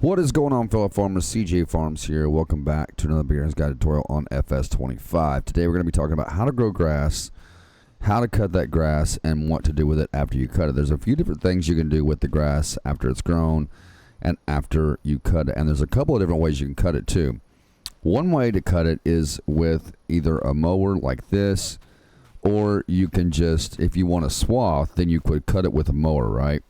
What is going on, fellow farmers? CJ Farms here. Welcome back to another beginner's guide tutorial on FS25. Today we're going to be talking about how to grow grass, how to cut that grass, and what to do with it after you cut it. There's a few different things you can do with the grass after it's grown and after you cut it, and there's a couple of different ways you can cut it too. One way to cut it is with either a mower like this, or you can just, if you want a swath, then you could cut it with a mower, right?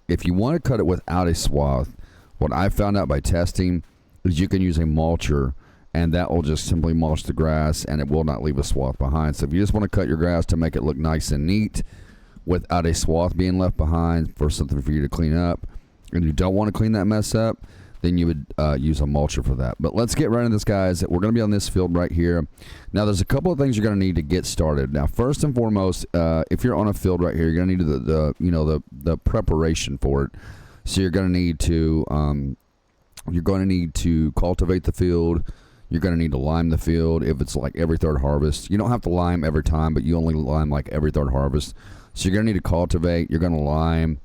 If you want to cut it without a swath, what I found out by testing is you can use a mulcher, and that will just simply mulch the grass and it will not leave a swath behind. So if you just want to cut your grass to make it look nice and neat without a swath being left behind for something for you to clean up, and you don't want to clean that mess up, then you would use a mulcher for that. But let's get right into this, guys. We're going to be on this field right here. Now there's a couple of things you're going to need to get started. Now first and foremost, if you're on a field right here, you're going to need the preparation for it. So you're going to need to cultivate the field. You're going to need to lime the field if it's like every third harvest. You don't have to lime every time, but you only lime like every third harvest. So you're going to need to cultivate, you're going to lime,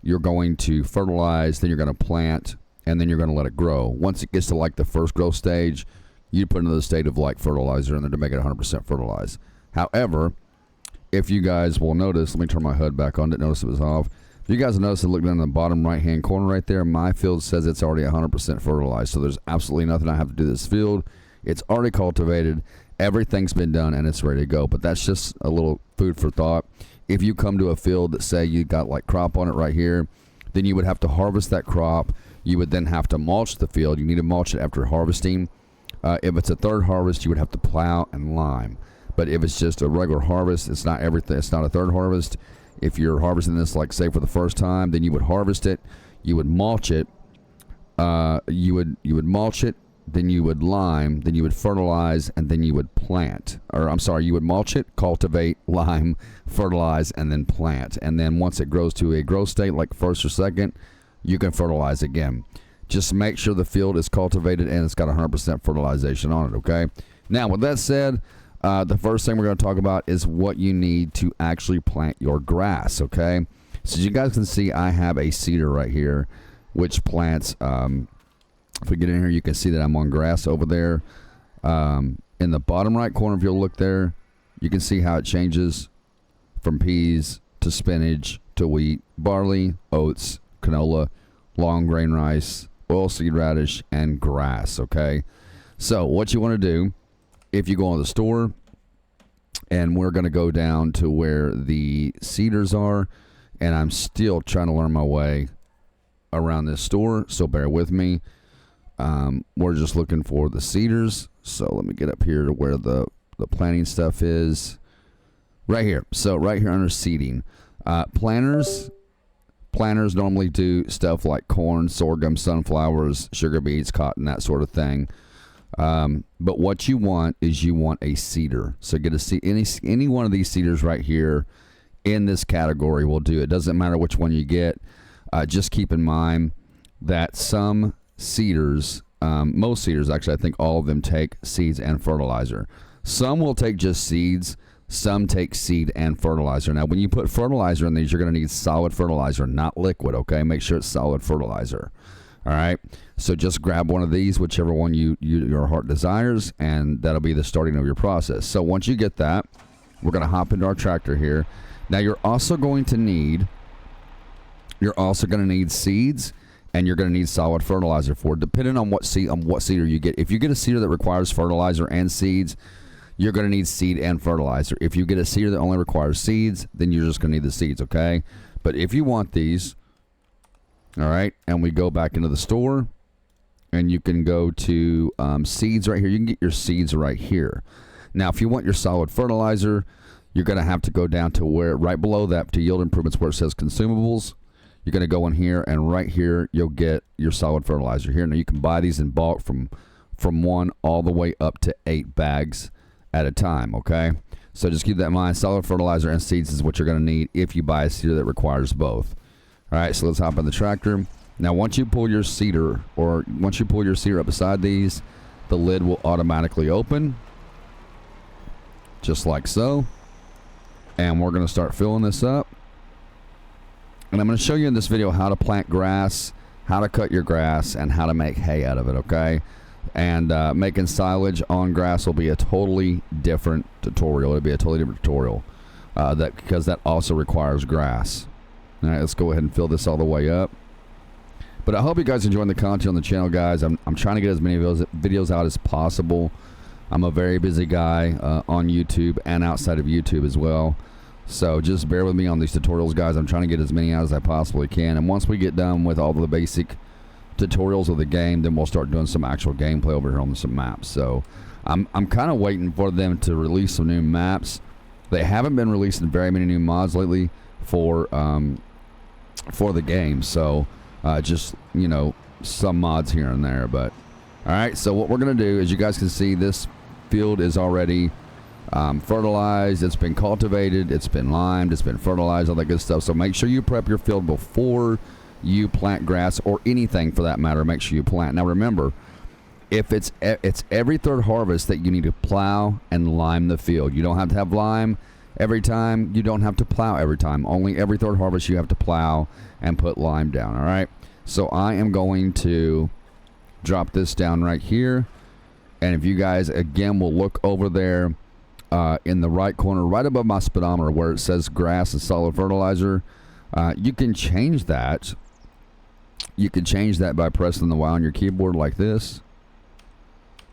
you're going to fertilize, then you're going to plant, and then you're going to let it grow. Once it gets to like the first growth stage, you put into the state of like fertilizer in there to make it 100% fertilized. However, if you guys will notice, let me turn my HUD back on, didn't notice it was off. If you guys notice, look down in the bottom right hand corner right there, my field says it's already 100% fertilized. So there's absolutely nothing I have to do to this field. It's already cultivated, everything's been done, and it's ready to go. But that's just a little food for thought. If you come to a field that say you got like crop on it right here, then you would have to harvest that crop. You would then have to mulch the field. You need to mulch it after harvesting. If it's a third harvest, you would have to plow and lime. But if it's just a regular harvest, it's not everything. It's not a third harvest. If you're harvesting this, like say for the first time, then you would harvest it, you would mulch it, you would mulch it, then you would lime, then you would fertilize, and then you would plant. Or I'm sorry, you would mulch it, cultivate, lime, fertilize, and then plant. And then once it grows to a growth state, like first or second, you can fertilize again. Just make sure the field is cultivated and it's got 100% fertilization on it, okay? Now, with that said, the first thing we're going to talk about is what you need to actually plant your grass, okay? So as you guys can see, I have a seeder right here, which plants, if we get in here, you can see that I'm on grass over there. In the bottom right corner, if you'll look there, you can see how it changes from peas to spinach to wheat, barley, oats, canola, long grain rice, oilseed radish, and grass, okay? So what you want to do, if you go in the store, and we're going to go down to where the seeders are, and I'm still trying to learn my way around this store, so bear with me. We're just looking for the seeders, so let me get up here to where the planting stuff is. Right here. So right here under seeding. Planters normally do stuff like corn, sorghum, sunflowers, sugar beets, cotton, that sort of thing. But what you want is you want a seeder. So get any one of these seeders right here in this category will do. It doesn't matter which one you get. Just keep in mind that some seeders, most seeders actually, I think all of them take seeds and fertilizer. Some will take just seeds. Some take seed and fertilizer. Now, when you put fertilizer in these, you're going to need solid fertilizer, not liquid, okay? Make sure it's solid fertilizer. All right, so just grab one of these, whichever one your heart desires, and that'll be the starting of your process. So once you get that, we're going to hop into our tractor here. Now you're also going to need seeds, and you're going to need solid fertilizer for it, depending on what seeder you get. If you get a seeder that requires fertilizer and seeds, you're going to need seed and fertilizer. If you get a seeder that only requires seeds, then you're just going to need the seeds, okay? But if you want these, all right, and we go back into the store, and you can go to seeds right here. You can get your seeds right here. Now, if you want your solid fertilizer, you're going to have to go down to where, right below that, to yield improvements, where it says consumables. You're going to go in here, and right here, you'll get your solid fertilizer here. Now, you can buy these in bulk from 1 all the way up to 8 bags at a time, okay? So just keep that in mind. Solid fertilizer and seeds is what you're going to need if you buy a seeder that requires both. All right, so let's hop in the tractor. Now, once you pull your seeder up beside these, the lid will automatically open, just like so. And we're going to start filling this up. And I'm going to show you in this video how to plant grass, how to cut your grass and how to make hay out of it, okay? And making silage on grass will be a totally different tutorial. It'll be a totally different tutorial because that also requires grass. All right, let's go ahead and fill this all the way up. But I hope you guys enjoying the content on the channel, guys. I'm trying to get as many videos out as possible. I'm a very busy guy on YouTube and outside of YouTube as well. So just bear with me on these tutorials, guys. I'm trying to get as many out as I possibly can. And once we get done with all the basic tutorials of the game, then we'll start doing some actual gameplay over here on some maps. So I'm kind of waiting for them to release some new maps. They haven't been releasing very many new mods lately for the game. So just, you know, some mods here and there. But all right, so what we're gonna do is, you guys can see this field is already fertilized, it's been cultivated, it's been limed, it's been fertilized, all that good stuff. So make sure you prep your field before you plant grass, or anything for that matter. Make sure you plant. Now remember, if it's every third harvest that you need to plow and lime the field. You don't have to have lime every time, you don't have to plow every time. Only every third harvest you have to plow and put lime down. All right, so I am going to drop this down right here, and if you guys again will look over there in the right corner, right above my speedometer where it says grass and solid fertilizer, you can change that. You can change that by pressing the Y on your keyboard like this,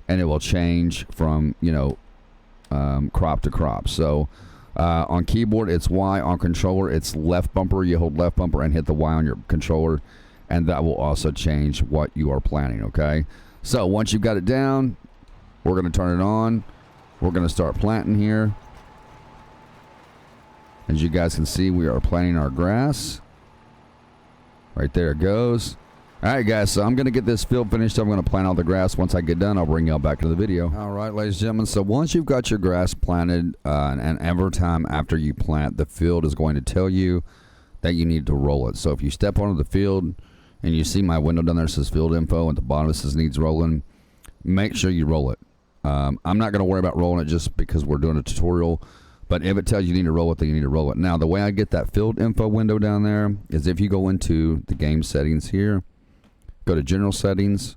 and it will change from, you know, crop to crop. So on keyboard it's Y, on controller it's left bumper. You hold left bumper and hit the Y on your controller, and that will also change what you are planting, okay? So once you've got it down, we're going to turn it on. We're going to start planting here. As you guys can see, we are planting our grass. Right there it goes. All right, guys, so I'm going to get this field finished. I'm going to plant all the grass. Once I get done, I'll bring y'all back to the video. All right, ladies and gentlemen, so once you've got your grass planted, and every time after you plant, the field is going to tell you that you need to roll it. So if you step onto the field and you see my window down there says field info, at the bottom it says needs rolling, make sure you roll it. I'm not going to worry about rolling it just because we're doing a tutorial. But if it tells you need to roll it, then you need to roll it. Now, the way I get that field info window down there is if you go into the game settings here, go to general settings.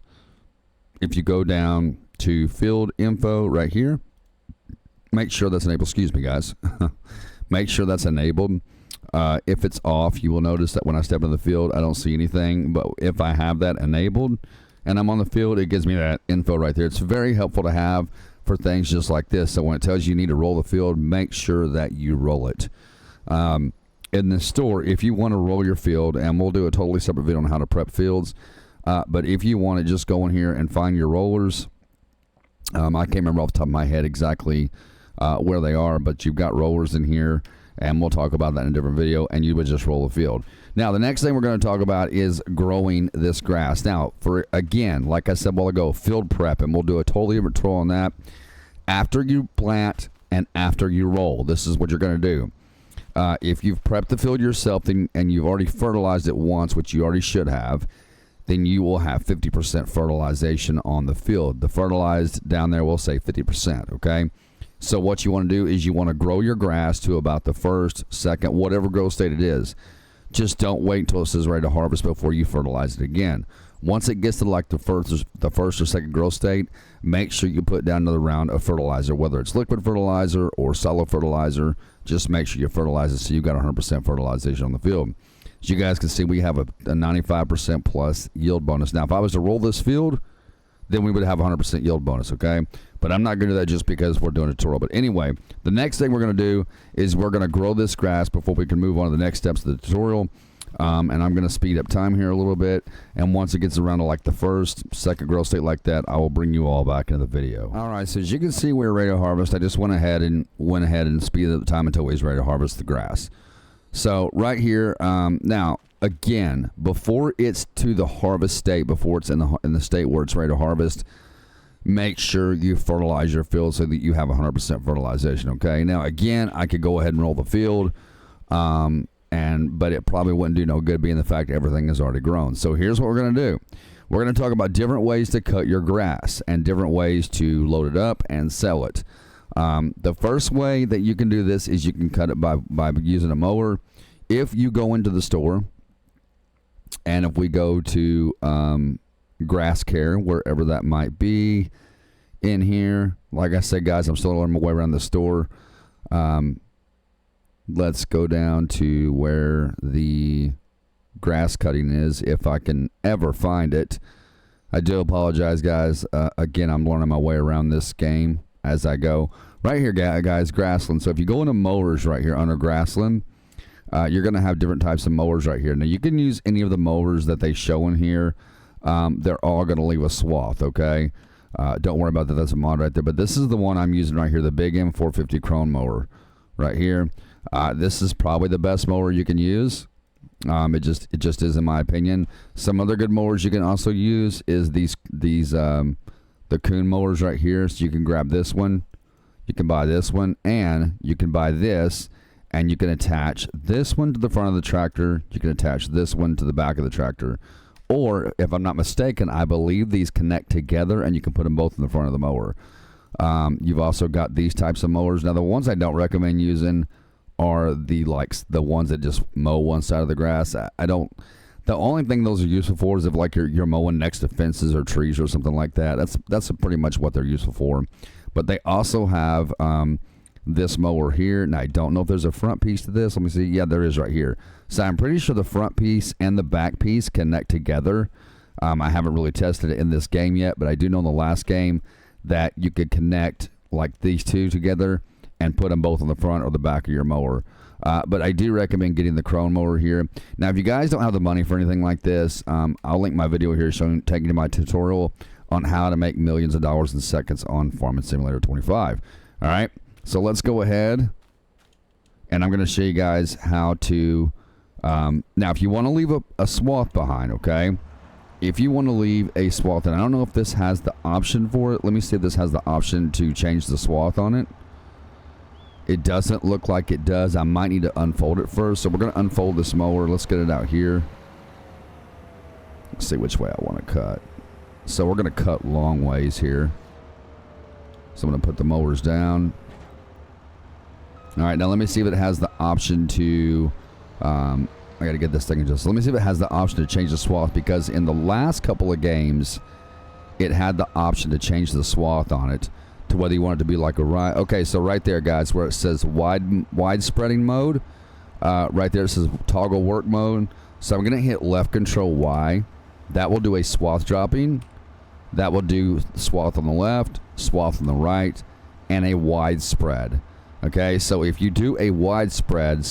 If you go down to field info right here, make sure that's enabled. Excuse me, guys. Make sure that's enabled. If it's off, you will notice that when I step into the field, I don't see anything. But if I have that enabled and I'm on the field, it gives me that info right there. It's very helpful to have for things just like this. So when it tells you need to roll the field, make sure that you roll it. In the store, if you want to roll your field, and we'll do a totally separate video on how to prep fields, but if you want to just go in here and find your rollers, I can't remember off the top of my head exactly where they are, but you've got rollers in here, and we'll talk about that in a different video, and you would just roll the field. Now, the next thing we're going to talk about is growing this grass. Now, for again, like I said a while ago, field prep, and we'll do a totally different tutorial on that. After you plant and after you roll, this is what you're going to do. If you've prepped the field yourself and you've already fertilized it once, which you already should have, then you will have 50% fertilization on the field. The fertilized down there will say 50%, okay? So what you want to do is you want to grow your grass to about the first, second, whatever growth state it is. Just don't wait until it says ready to harvest before you fertilize it again. Once it gets to like the first or second growth state, make sure you put down another round of fertilizer, whether it's liquid fertilizer or solid fertilizer. Just make sure you fertilize it so you've got 100% fertilization on the field. As you guys can see, we have a 95% plus yield bonus. Now, if I was to roll this field, then we would have 100% yield bonus, okay? But I'm not going to do that just because we're doing a tutorial. But anyway, the next thing we're going to do is we're going to grow this grass before we can move on to the next steps of the tutorial. And I'm going to speed up time here a little bit. And once it gets around to like the first, second growth state like that, I will bring you all back into the video. All right, so as you can see, we're ready to harvest. I just went ahead and speeded up the time until we was ready to harvest the grass. So right here, now, again, before it's to the harvest state, before it's in the state where it's ready to harvest, make sure you fertilize your field so that you have 100% fertilization, okay? Now, again, I could go ahead and roll the field, but it probably wouldn't do no good being the fact that everything is already grown. So here's what we're going to do. We're going to talk about different ways to cut your grass and different ways to load it up and sell it. The first way that you can do this is you can cut it by using a mower. If you go into the store And if we go to grass care, wherever that might be in here, like I said, guys, I'm still on my way around the store. Let's go down to where the grass cutting is, if I can ever find it. I do apologize, guys. Again, I'm learning my way around this game as I go. Right here, guys, grassland. So if you go into mowers right here under grassland, you're going to have different types of mowers right here. Now, you can use any of the mowers that they show in here. They're all going to leave a swath, okay? Don't worry about that. That's a mod right there. But this is the one I'm using right here, the Big M450 Chrome mower right here. This is probably the best mower you can use. It just is, in my opinion. Some other good mowers you can also use is the Kuhn mowers right here. So you can grab this one, you can buy this one, and you can buy this, and you can attach this one to the front of the tractor. You can attach this one to the back of the tractor. Or, if I'm not mistaken, I believe these connect together, and you can put them both in the front of the mower. You've also got these types of mowers. Now, the ones I don't recommend using are the ones that just mow one side of the grass. I don't. The only thing those are useful for is if like you're mowing next to fences or trees or something like that. That's pretty much what they're useful for. But they also have this mower here. Now I don't know if there's a front piece to this. Let me see. Yeah, there is right here. So I'm pretty sure the front piece and the back piece connect together. I haven't really tested it in this game yet, but I do know in the last game that you could connect like these two together and put them both on the front or the back of your mower. But I do recommend getting the Chrome mower here. Now, if you guys don't have the money for anything like this, I'll link my video here taking you to my tutorial on how to make millions of dollars in seconds on Farming Simulator 25. All right, so let's go ahead, and I'm going to show you guys how to. Now, if you want to leave a swath behind, okay? If you want to leave a swath, and I don't know if this has the option for it. Let me see if this has the option to change the swath on it. It doesn't look like it does. I might need to unfold it first. So we're going to unfold this mower. Let's get it out here. Let's see which way I want to cut. So we're going to cut long ways here. So I'm going to put the mowers down. All right, now let me see if it has the option to... I got to get this thing adjusted. Let me see if it has the option to change the swath, because in the last couple of games, it had the option to change the swath on it to whether you want it to be like a right. Okay, so right there, guys, where it says wide spreading mode, right there it says toggle work mode. So I'm going to hit left control Y. That will do a swath dropping. That will do swath on the left, swath on the right, and a wide spread. Okay, so if you do a wide spread,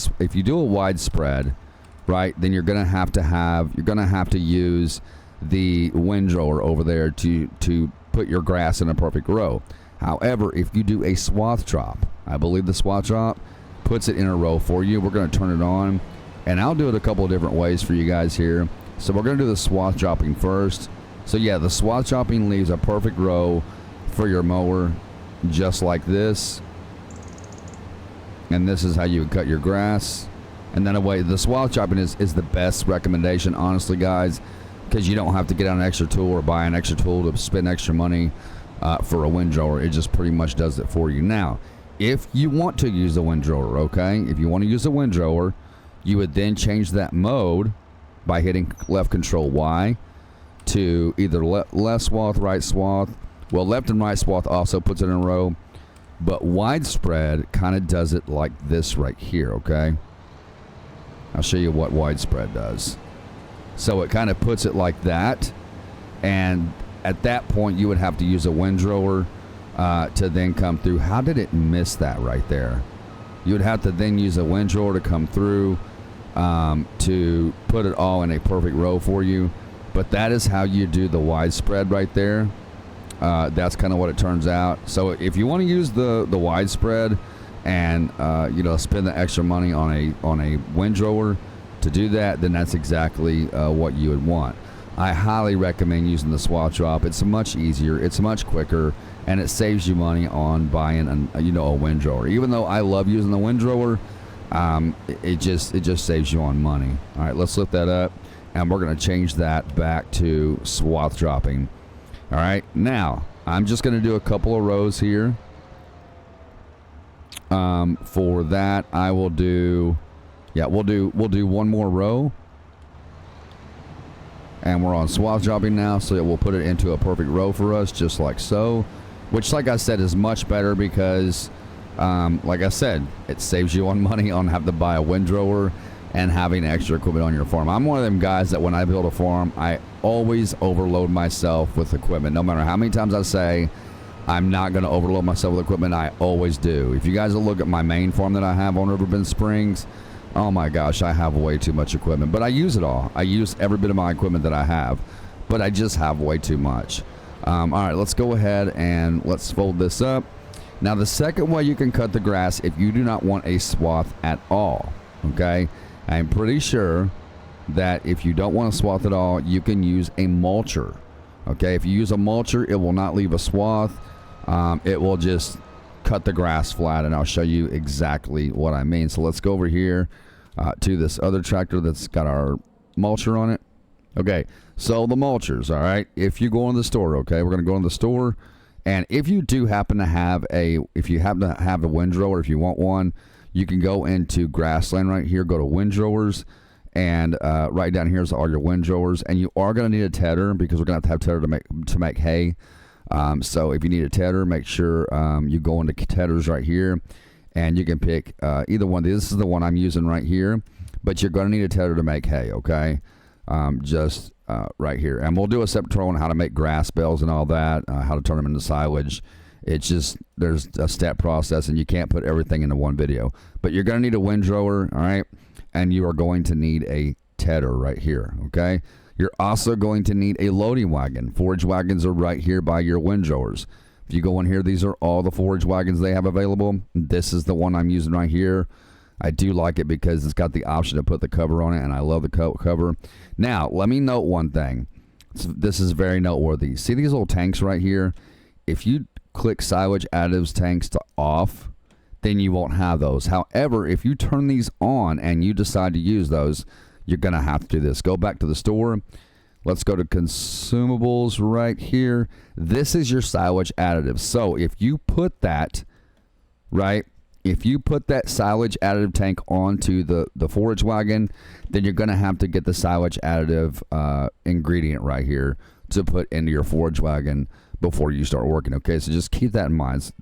right, then you're gonna have to use the windrower over there to put your grass in a perfect row. However, if you do a swath drop, I believe the swath drop puts it in a row for you. We're gonna turn it on, and I'll do it a couple of different ways for you guys here. So we're gonna do the swath dropping first. So yeah, the swath dropping leaves a perfect row for your mower, just like this. And this is how you would cut your grass. And then the swath chopping is the best recommendation, honestly, guys, because you don't have to get out an extra tool or buy an extra tool to spend extra money for a windrower. It just pretty much does it for you. Now, if you want to use a windrower, okay, if you want to use a windrower, you would then change that mode by hitting left control Y to either left swath, right swath. Well, left and right swath also puts it in a row. But widespread kind of does it like this right here, okay? I'll show you what widespread does. So it kind of puts it like that. And at that point, you would have to use a windrower to then come through. How did it miss that right there? You would have to then use a windrower to come through to put it all in a perfect row for you. But that is how you do the widespread right there. That's kind of what it turns out. So if you want to use the widespread and spend the extra money on a windrower to do that, then that's exactly what you would want. I highly recommend using the swath drop. It's much easier, it's much quicker, and it saves you money on buying a windrower. Even though I love using the windrower, it just saves you on money. All right, let's lift that up, and we're going to change that back to swath dropping. All right, now I'm just going to do a couple of rows here. For that, I will do, we'll do one more row. And we're on swath dropping now, so it will put it into a perfect row for us, just like so. Which, like I said, is much better because, like I said, it saves you on money on having to buy a windrower and having extra equipment on your farm. I'm one of them guys that when I build a farm, I always overload myself with equipment. No matter how many times I say I'm not going to overload myself with equipment, I always do. If you guys will look at my main farm that I have on Riverbend Springs, oh my gosh, I have way too much equipment. But I use it all. I use every bit of my equipment that I have, but I just have way too much. All right, let's go ahead and let's fold this up. Now, the second way you can cut the grass if you do not want a swath at all, okay? I'm pretty sure that if you don't want a swath at all, you can use a mulcher, okay? If you use a mulcher, it will not leave a swath. It will just cut the grass flat, and I'll show you exactly what I mean. So let's go over here to this other tractor that's got our mulcher on it. Okay, so the mulchers, all right? If you go in the store, okay, we're going to go in the store, and if you do happen to have a windrower, if you want one, you can go into Grassland right here, go to windrowers, and right down here is all your windrowers, and you are going to need a tedder because we're going to have tedder to make hay. So if you need a tedder, make sure you go into tedders right here, and you can pick either one. This is the one I'm using right here, but you're going to need a tedder to make hay, okay? Just right here. And we'll do a separate tutorial on how to make grass bales and all that, how to turn them into silage. It's just, there's a step process, and you can't put everything into one video. But you're going to need a windrower, all right? And you are going to need a tedder right here, okay? You're also going to need a loading wagon. Forage wagons are right here by your windrowers. If you go in here, these are all the forage wagons they have available. This is the one I'm using right here. I do like it because it's got the option to put the cover on it, and I love the cover. Now, let me note one thing. This is very noteworthy. See these little tanks right here? If you click silage additives tanks to off, then you won't have those. However, if you turn these on and you decide to use those, you're going to have to do this. Go back to the store. Let's go to consumables right here. This is your silage additive. So if you put that, right, if you put that silage additive tank onto the forage wagon, then you're going to have to get the silage additive ingredient right here to put into your forage wagon before you start working, okay? So just keep that in mind. It's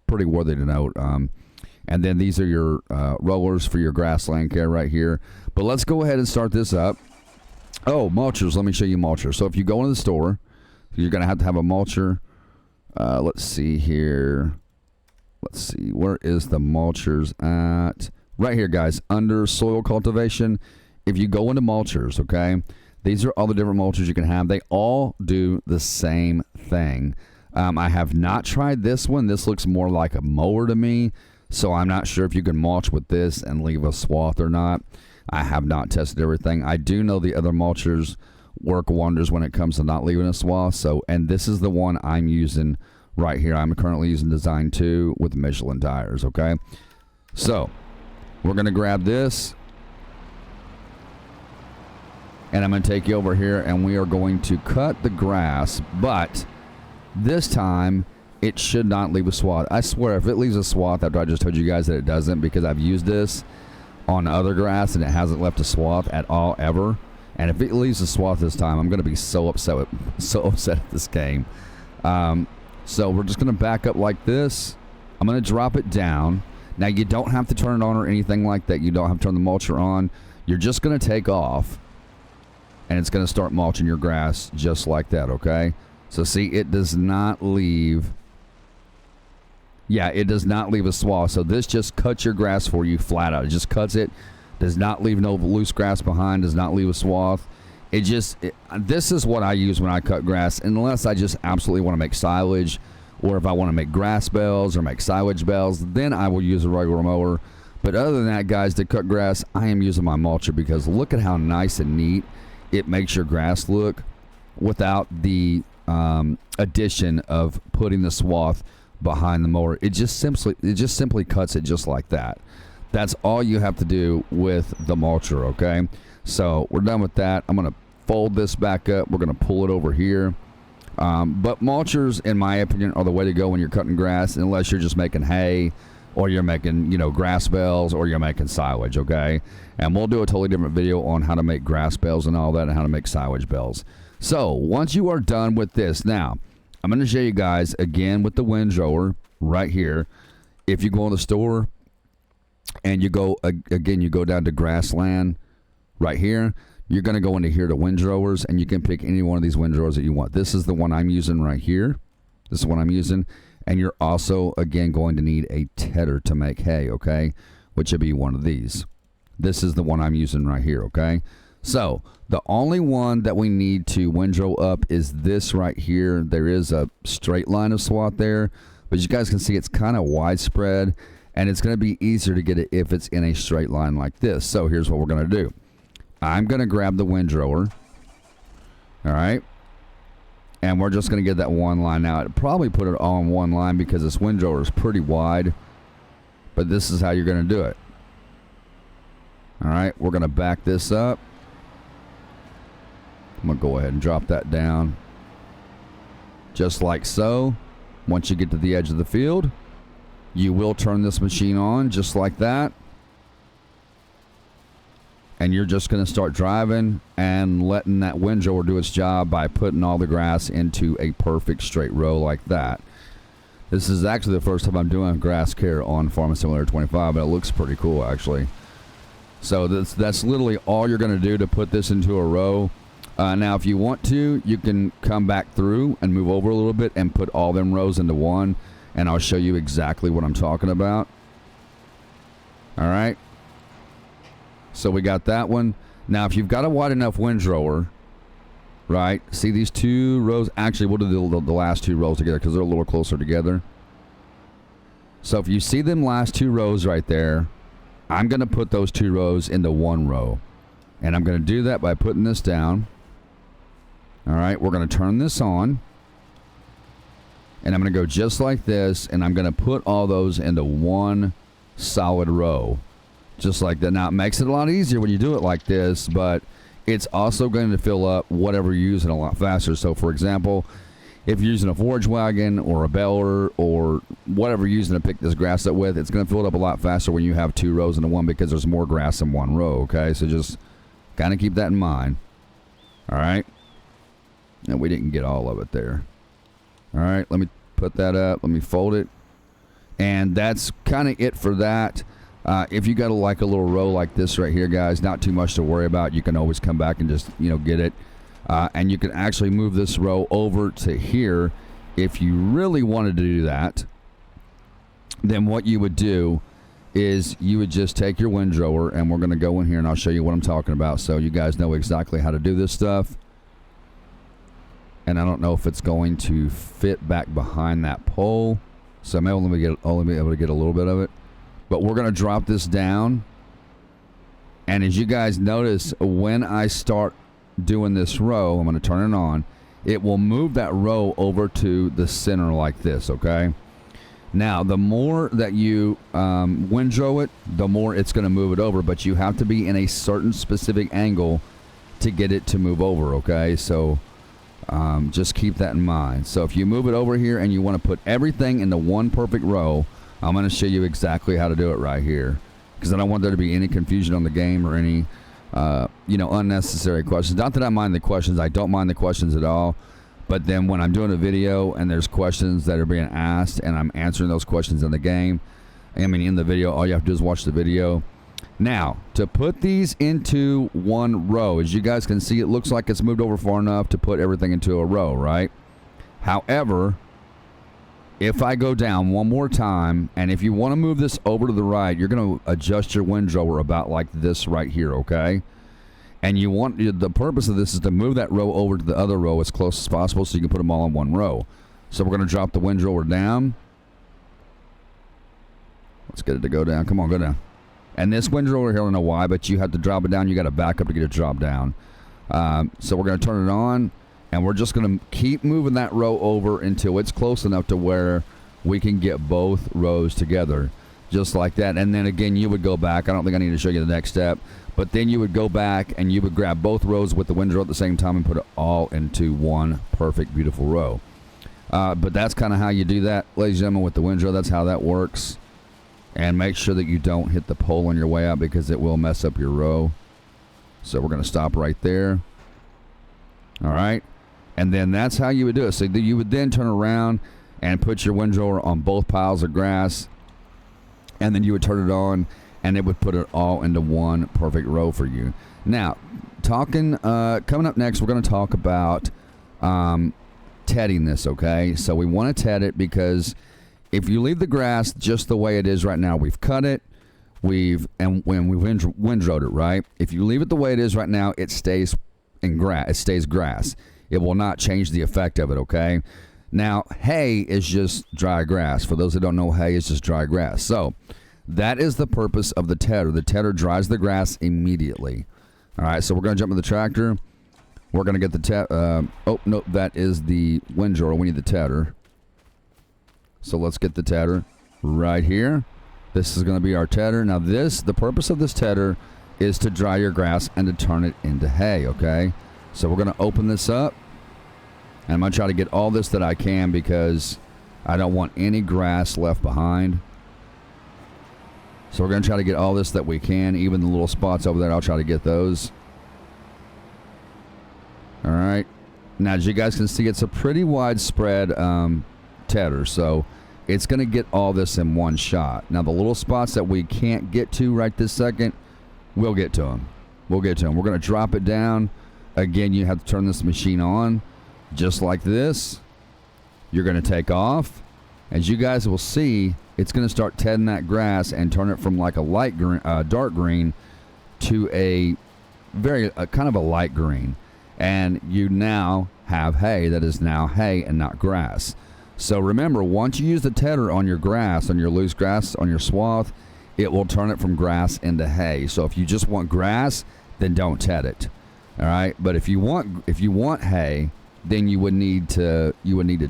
pretty worthy to note. And then these are your rollers for your grassland care right here. But let's go ahead and start this up. Oh, mulchers. Let me show you mulchers. So if you go into the store, you're going to have a mulcher. Let's see here. Let's see. Where is the mulchers at? Right here, guys. Under soil cultivation. If you go into mulchers, okay, these are all the different mulchers you can have. They all do the same thing. I have not tried this one. This looks more like a mower to me. So I'm not sure if you can mulch with this and leave a swath or not. I have not tested everything. I do know the other mulchers work wonders when it comes to not leaving a swath. So, and this is the one I'm using right here. I'm currently using Design 2 with Michelin tires, okay? So, we're going to grab this. And I'm going to take you over here, and we are going to cut the grass. But this time, it should not leave a swath. I swear, if it leaves a swath after I just told you guys that it doesn't, because I've used this on other grass and it hasn't left a swath at all ever. And if it leaves a swath this time, I'm going to be so upset at this game. So we're just going to back up like this. I'm going to drop it down. Now, you don't have to turn it on or anything like that. You don't have to turn the mulcher on. You're just going to take off, and it's going to start mulching your grass just like that, okay? So see, it does not leave... Yeah, it does not leave a swath. So this just cuts your grass for you flat out. It just cuts it. Does not leave no loose grass behind. Does not leave a swath. This is what I use when I cut grass, unless I just absolutely want to make silage, or if I want to make grass bales or make silage bales, then I will use a regular mower. But other than that, guys, to cut grass, I am using my mulcher, because look at how nice and neat it makes your grass look without the addition of putting the swath behind the mower. It just simply cuts it just like that. That's all you have to do with the mulcher, okay? So we're done with that. I'm going to fold this back up. We're going to pull it over here. But mulchers, in my opinion, are the way to go when you're cutting grass, unless you're just making hay or you're making, you know, grass bales, or you're making silage, okay? And we'll do a totally different video on how to make grass bales and all that, and how to make silage bales. So once you are done with this, now I'm going to show you guys again with the windrower right here. If you go in the store and you go again, you go down to grassland right here, you're going to go into here to windrowers, and you can pick any one of these windrowers that you want. This is the one I'm using right here. This is what I'm using. And you're also, again, going to need a tedder to make hay, okay? Which would be one of these. This is the one I'm using right here, okay? So, the only one that we need to windrow up is this right here. There is a straight line of swat there, but as you guys can see, it's kind of widespread, and it's going to be easier to get it if it's in a straight line like this. So, here's what we're going to do. I'm going to grab the windrower, all right? And we're just going to get that one line out. I'd probably put it all in one line because this windrower is pretty wide. But this is how you're going to do it. Alright, we're going to back this up. I'm going to go ahead and drop that down. Just like so. Once you get to the edge of the field, you will turn this machine on just like that. And you're just going to start driving and letting that windrower do its job by putting all the grass into a perfect straight row like that. This is actually the first time I'm doing grass care on Farmingsimulator 25, but it looks pretty cool actually. So that's literally all you're going to do to put this into a row. Now if you want to, you can come back through and move over a little bit and put all them rows into one, and I'll show you exactly what I'm talking about. Alright. So we got that one. Now, if you've got a wide enough windrower, right, see these two rows? Actually, we'll do the last two rows together because they're a little closer together. So if you see them last two rows right there, I'm going to put those two rows into one row. And I'm going to do that by putting this down. All right, we're going to turn this on. And I'm going to go just like this, and I'm going to put all those into one solid row. Just like that. Now, it makes it a lot easier when you do it like this, but it's also going to fill up whatever you're using a lot faster. So, for example, if you're using a forage wagon or a baler or whatever you're using to pick this grass up with, it's going to fill it up a lot faster when you have two rows into one because there's more grass in one row, okay? So just kind of keep that in mind. All right? And we didn't get all of it there. All right, let me put that up. Let me fold it. And that's kind of it for that. If you got a little row like this right here, guys, not too much to worry about. You can always come back and just, you know, get it. And you can actually move this row over to here if you really wanted to do that. Then what you would do is you would just take your windrower, and we're going to go in here and I'll show you what I'm talking about so you guys know exactly how to do this stuff. And I don't know if it's going to fit back behind that pole, so I may only be able to get a little bit of it. But we're going to drop this down. And as you guys notice, when I start doing this row, I'm going to turn it on. It will move that row over to the center like this, okay? Now, the more that you windrow it, the more it's going to move it over. But you have to be in a certain specific angle to get it to move over, okay? So just keep that in mind. So if you move it over here and you want to put everything into one perfect row, I'm going to show you exactly how to do it right here, because I don't want there to be any confusion on the game or any, unnecessary questions. Not that I mind the questions. I don't mind the questions at all. But then when I'm doing a video and there's questions that are being asked and I'm answering those questions in the game, in the video, all you have to do is watch the video. Now, to put these into one row, as you guys can see, it looks like it's moved over far enough to put everything into a row, right? However, if I go down one more time, and if you want to move this over to the right, you're going to adjust your windrower about like this right here, okay? And the purpose of this is to move that row over to the other row as close as possible so you can put them all in one row. So we're going to drop the windrower down. Let's get it to go down. Come on, go down. And this windrower here, I don't know why, but you have to drop it down. You got to back up to get it dropped down. So we're going to turn it on. And we're just going to keep moving that row over until it's close enough to where we can get both rows together. Just like that. And then again, you would go back. I don't think I need to show you the next step. But then you would go back and you would grab both rows with the windrower at the same time and put it all into one perfect, beautiful row. But that's kind of how you do that, ladies and gentlemen, with the windrow. That's how that works. And make sure that you don't hit the pole on your way out because it will mess up your row. So we're going to stop right there. All right. And then that's how you would do it. So you would then turn around and put your windrower on both piles of grass. And then you would turn it on and it would put it all into one perfect row for you. Now, coming up next, we're going to talk about tedding this, okay? So we want to ted it because if you leave the grass just the way it is right now, we've cut it, we've windrowed it, right? If you leave it the way it is right now, it stays in grass. It stays grass. It will not change the effect of it, okay? Now, hay is just dry grass. For those that don't know, hay is just dry grass. So that is the purpose of the tedder. The tedder dries the grass immediately. All right, so we're going to jump in the tractor. We're going to get the oh, no, that is the windrower. We need the tedder. So let's get the tedder right here. This is going to be our tedder. Now the purpose of this tedder is to dry your grass and to turn it into hay, okay? So we're going to open this up. And I'm going to try to get all this that I can because I don't want any grass left behind. So we're going to try to get all this that we can. Even the little spots over there, I'll try to get those. All right. Now, as you guys can see, it's a pretty widespread tedder. So it's going to get all this in one shot. Now, the little spots that we can't get to right this second, we'll get to them. We'll get to them. We're going to drop it down. Again, you have to turn this machine on just like this. You're going to take off. As you guys will see, it's going to start tedding that grass and turn it from like a light green, dark green to a very kind of a light green. And you now have hay that is now hay and not grass. So remember, once you use the tedder on your grass, on your loose grass, on your swath, it will turn it from grass into hay. So if you just want grass, then don't ted it. All right. But if you want hay, then you would need to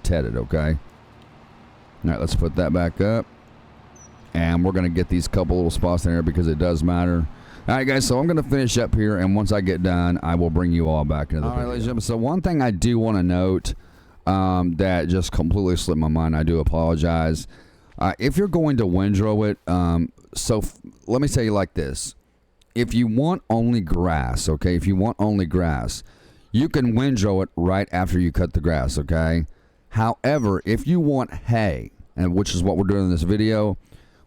ted it. Okay. All right, let's put that back up. And we're going to get these couple little spots in there because it does matter. All right, guys, so I'm going to finish up here, and once I get done, I will bring you all back into the video. All right, ladies and gentlemen, so one thing I do want to note that just completely slipped my mind, I do apologize. If you're going to windrow it, let me tell you like this. If you want only grass, okay, if you want only grass, you can windrow it right after you cut the grass, okay? However, if you want hay, and which is what we're doing in this video,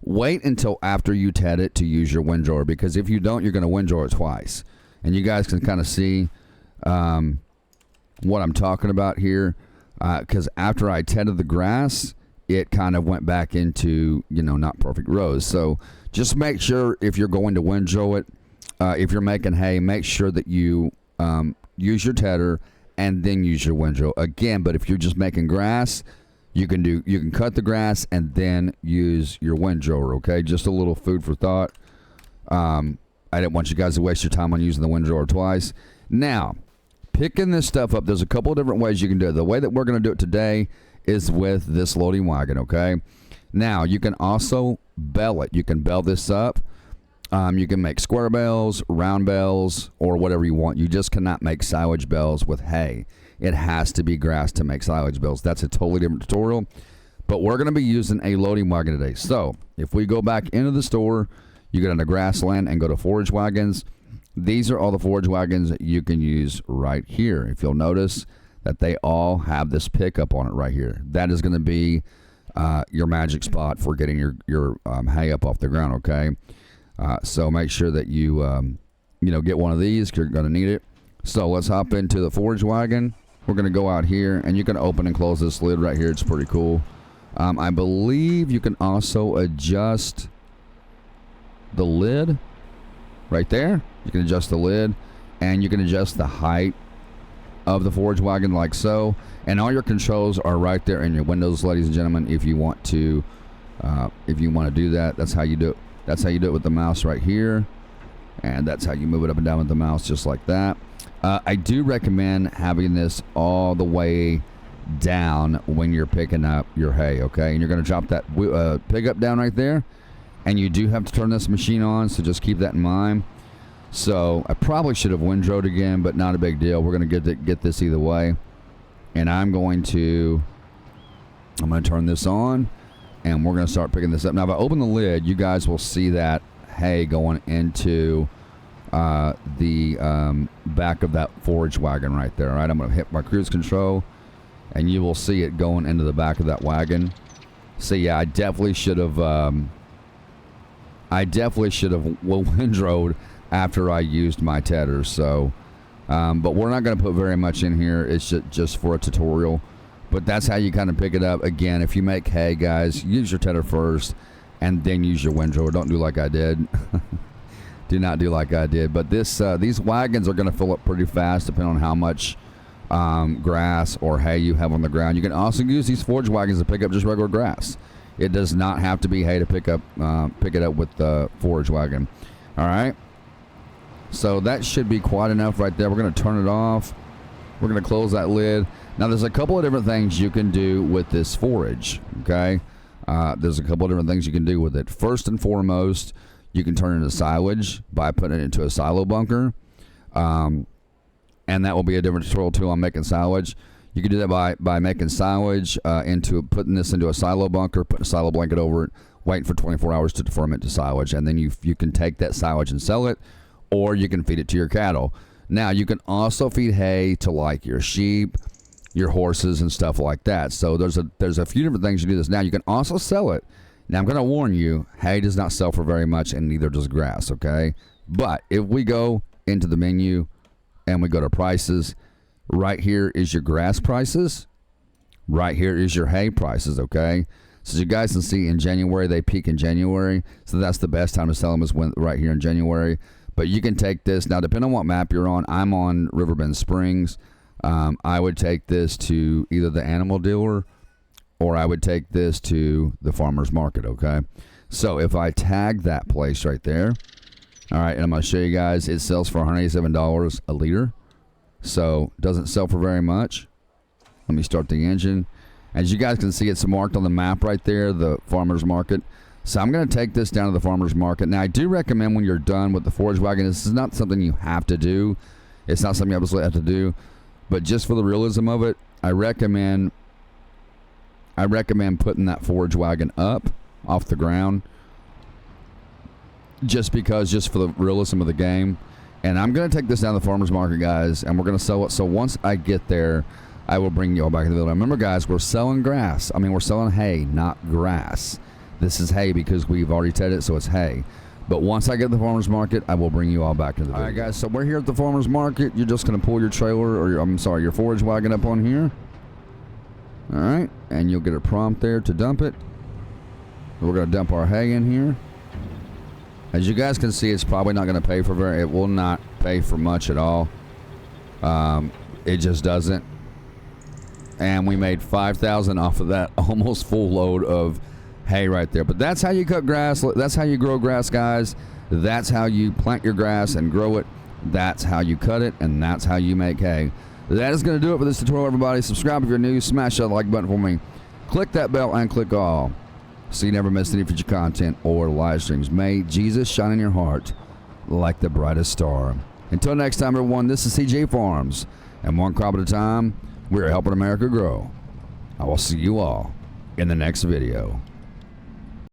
wait until after you ted it to use your windrower, because if you don't, you're going to windrow it twice. And you guys can kind of see what I'm talking about here, because after I tedded the grass, it kind of went back into, not perfect rows. So just make sure if you're going to windrow it, if you're making hay, make sure that you use your tedder and then use your windrow again. But if you're just making grass, you can cut the grass and then use your windrower. Okay, just a little food for thought. I didn't want you guys to waste your time on using the windrower twice. Now, picking this stuff up, there's a couple of different ways you can do it. The way that we're going to do it today is with this loading wagon. Okay, now you can also bell it. You can bell this up. You can make square bales, round bales, or whatever you want. You just cannot make silage bales with hay. It has to be grass to make silage bales. That's a totally different tutorial. But we're going to be using a loading wagon today. So if we go back into the store, you get into grassland and go to forage wagons. These are all the forage wagons that you can use right here. If you'll notice that they all have this pickup on it right here. That is going to be your magic spot for getting your hay up off the ground, okay? So make sure that you get one of these because you're going to need it. So let's hop into the forage wagon. We're going to go out here, and you can open and close this lid right here. It's pretty cool. I believe you can also adjust the lid right there. You can adjust the lid, and you can adjust the height of the forage wagon like so. And all your controls are right there in your windows, ladies and gentlemen. If you want to do that, that's how you do it. That's how you do it with the mouse right here. And that's how you move it up and down with the mouse, just like that. I do recommend having this all the way down when you're picking up your hay, okay? And you're going to drop that pickup down right there. And you do have to turn this machine on, so just keep that in mind. So I probably should have windrowed again, but not a big deal. We're going to get this either way. And I'm going to turn this on. and we're going to start picking this up. Now, if I open the lid, you guys will see that hay going into the back of that forage wagon right there. All right, I'm going to hit my cruise control, and you will see it going into the back of that wagon. So yeah, I definitely should have windrowed after I used my tethers. So, but we're not going to put very much in here. It's just for a tutorial. But that's how you kind of pick it up. Again, if you make hay, guys, use your tether first, and then use your windrower. Don't do like I did. Do not do like I did. But these wagons are going to fill up pretty fast, depending on how much grass or hay you have on the ground. You can also use these forage wagons to pick up just regular grass. It does not have to be hay to pick it up with the forage wagon. All right. So that should be quite enough right there. We're going to turn it off. We're going to close that lid. Now, there's a couple of different things you can do with this forage, okay? There's a couple of different things you can do with it. First and foremost, you can turn it into silage by putting it into a silo bunker. And that will be a different tutorial too on making silage. You can do that by making silage putting this into a silo bunker, putting a silo blanket over it, waiting for 24 hours to ferment to silage, and then you can take that silage and sell it, or you can feed it to your cattle. Now, you can also feed hay to like your sheep, your horses, and stuff like that. So there's a few different things you do this. Now, you can also sell it. Now, I'm going to warn you, hay does not sell for very much, and neither does grass, okay? But if we go into the menu and we go to prices, right here is your grass prices. Right here is your hay prices, okay? So you guys can see in January, they peak in January. So that's the best time to sell them is right here in January. But you can take this. Now, depending on what map you're on, I'm on Riverbend Springs. I would take this to either the animal dealer or I would take this to the farmer's market, okay? So if I tag that place right there, all right, and I'm going to show you guys, it sells for $187 a liter. So it doesn't sell for very much. Let me start the engine. As you guys can see, it's marked on the map right there, the farmer's market. So I'm going to take this down to the farmer's market. Now, I do recommend when you're done with the forage wagon, this is not something you have to do. It's not something you absolutely have to do. But just for the realism of it, I recommend putting that forage wagon up off the ground. Just for the realism of the game. And I'm going to take this down to the farmer's market, guys, and we're going to sell it. So once I get there, I will bring you all back to the video. Remember, guys, we're selling grass. I mean, we're selling hay, not grass. This is hay because we've already said it, so it's hay. But once I get to the farmer's market, I will bring you all back to the video. All right, guys, so we're here at the farmer's market. You're just going to pull your trailer, or your forage wagon up on here. All right, and you'll get a prompt there to dump it. We're going to dump our hay in here. As you guys can see, it's probably not going to pay for it will not pay for much at all. It just doesn't. And we made $5,000 off of that almost full load of hay right there. But that's how you cut grass. That's how you grow grass, guys. That's how you plant your grass and grow it. That's how you cut it, and that's how you make hay. That is going to do it for this tutorial, everybody. Subscribe if you're new. Smash that like button for me. Click that bell and click all, so you never miss any future content or live streams. May Jesus shine in your heart like the brightest star. Until next time, everyone, this is CJ Farms, and one crop at a time, we're helping America grow. I will see you all in the next video.